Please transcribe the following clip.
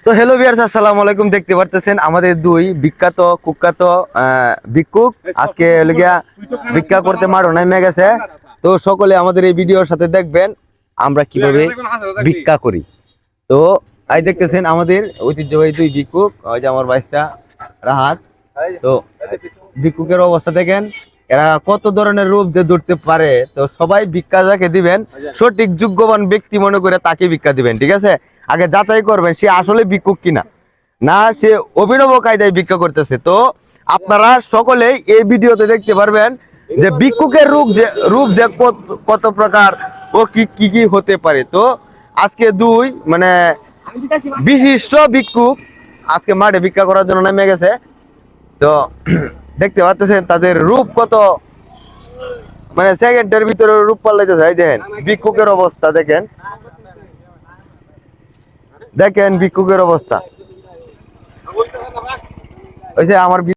তো hello viewers, আসসালামু আলাইকুম। দেখতে পারতেছেন আমাদের দুই বিখ্যাত কুখ্যাত ভিক্ষুক আজকে লগিয়া ভিক্ষা করতে মারো নেমে গেছে। তো সকলে আমাদের এই ভিডিওর সাথে দেখবেন আমরা কিভাবে ভিক্ষা করি। তো আজ দেখতেছেন আমাদের ঐতিহ্যবাহী দুই ভিক্ষুক, ওই যে আমার ভাইটা রাহাত। তো ভিক্ষুকের অবস্থা দেখেন, এরা কত ধরনের রূপ যে ধরতে পারে। তো সবাই ভিক্ষা যাকে দিবেন সঠিক যোগ্যবান ব্যক্তি মনে করে তাকে ভিক্ষা দিবেন, ঠিক আছে? আগে যাচাই করবেন সে আসলে ভিক্ষুক কিনা, না সে অভিনব কায়দায় ভিক্ষা করতেছে। তো আপনারা সকলেই এই ভিডিওতে দেখতে পারবেন যে ভিক্ষুকের রূপ যে কত প্রকার ও কি কি কি হতে পারে। তো আজকে দুই মানে বিশিষ্ট ভিক্ষুক আজকে মাঠে ভিক্ষা করার জন্য নেমে গেছে। তো দেখতে পাচ্ছেন তাদের রূপ কত, মানে সেকেন্ডের ভিতরে রূপ পাল্টাইতে যায়। দেখেন ভিক্ষুকের অবস্থা, দেখেন দেখেন ভিক্ষুকের অবস্থা। ওই যে আমার